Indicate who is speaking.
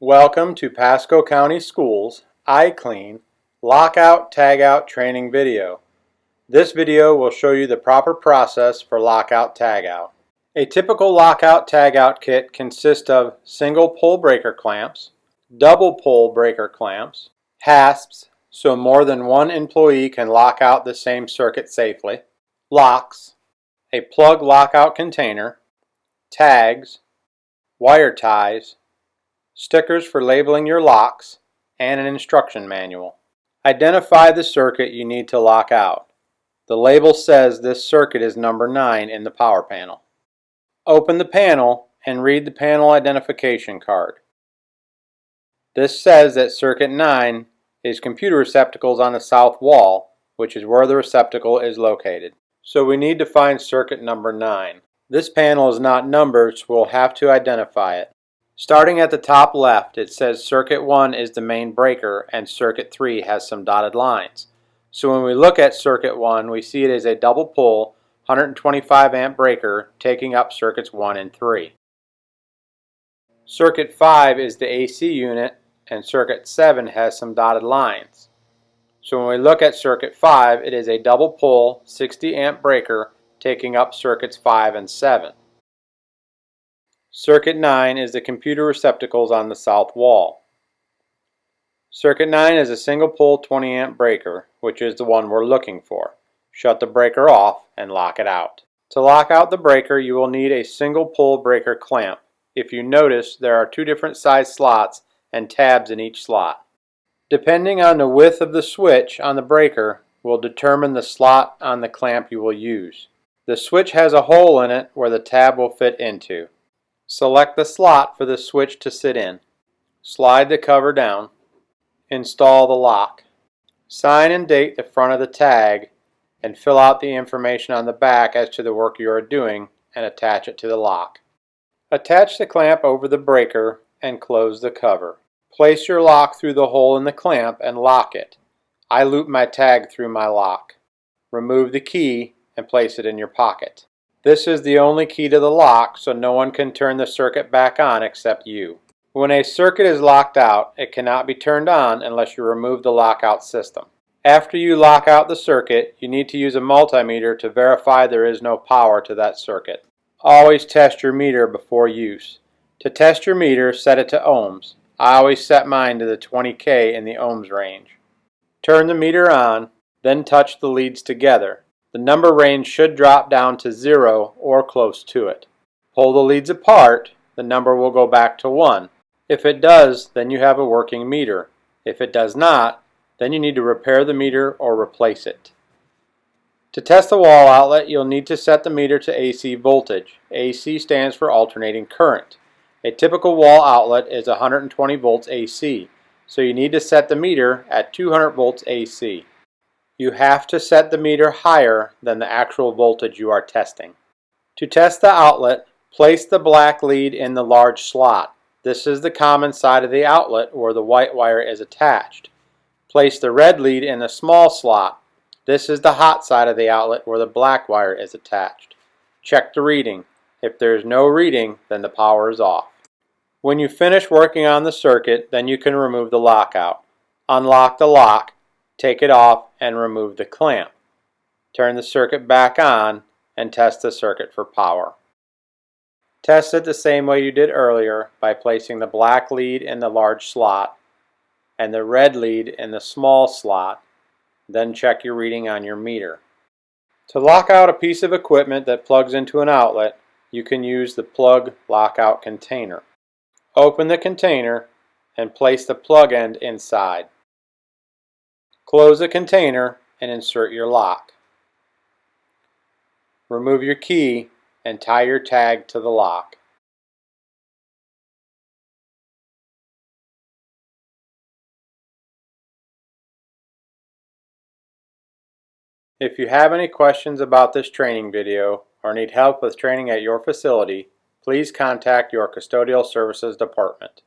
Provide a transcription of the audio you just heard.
Speaker 1: Welcome to Pasco County Schools iClean Lockout Tagout training video. This video will show you the proper process for lockout tagout. A typical lockout tagout kit consists of single pull breaker clamps, double pull breaker clamps, hasps so more than one employee can lock out the same circuit safely, locks, a plug lockout container, tags, wire ties, stickers for labeling your locks, and an instruction manual. Identify the circuit you need to lock out. The label says this circuit is number 9 in the power panel. Open the panel and read the panel identification card. This says that circuit 9 is computer receptacles on the south wall, which is where the receptacle is located. So we need to find circuit number 9. This panel is not numbered, so we'll have to identify it. Starting at the top left, it says circuit 1 is the main breaker and circuit 3 has some dotted lines. So when we look at circuit 1, we see it is a double pull 125 amp breaker taking up circuits 1 and 3. Circuit 5 is the AC unit and circuit 7 has some dotted lines. So when we look at circuit 5, it is a double pull 60 amp breaker taking up circuits 5 and 7. Circuit 9 is the computer receptacles on the south wall. Circuit 9 is a single pull 20 amp breaker, which is the one we're looking for. Shut the breaker off and lock it out. To lock out the breaker, you will need a single pull breaker clamp. If you notice, there are 2 different size slots and tabs in each slot. Depending on the width of the switch on the breaker will determine the slot on the clamp you will use. The switch has a hole in it where the tab will fit into. Select the slot for the switch to sit in. Slide the cover down. Install the lock. Sign and date the front of the tag and fill out the information on the back as to the work you are doing and attach it to the lock. Attach the clamp over the breaker and close the cover. Place your lock through the hole in the clamp and lock it. I loop my tag through my lock. Remove the key and place it in your pocket. This is the only key to the lock, so no one can turn the circuit back on except you. When a circuit is locked out, it cannot be turned on unless you remove the lockout system. After you lock out the circuit, you need to use a multimeter to verify there is no power to that circuit. Always test your meter before use. To test your meter, set it to ohms. I always set mine to the 20K in the ohms range. Turn the meter on, then touch the leads together. The number range should drop down to 0 or close to it. Pull the leads apart, the number will go back to 1. If it does, then you have a working meter. If it does not, then you need to repair the meter or replace it. To test the wall outlet, you'll need to set the meter to AC voltage. AC stands for alternating current. A typical wall outlet is 120 volts AC, so you need to set the meter at 200 volts AC. You have to set the meter higher than the actual voltage you are testing. To test the outlet, place the black lead in the large slot. This is the common side of the outlet where the white wire is attached. Place the red lead in the small slot. This is the hot side of the outlet where the black wire is attached. Check the reading. If there is no reading, then the power is off. When you finish working on the circuit, then you can remove the lockout. Unlock the lock, take it off, and remove the clamp. Turn the circuit back on and test the circuit for power. Test it the same way you did earlier by placing the black lead in the large slot and the red lead in the small slot. Then check your reading on your meter. To lock out a piece of equipment that plugs into an outlet, you can use the plug lockout container. Open the container and place the plug end inside. Close the container and insert your lock. Remove your key and tie your tag to the lock. If you have any questions about this training video or need help with training at your facility, please contact your custodial services department.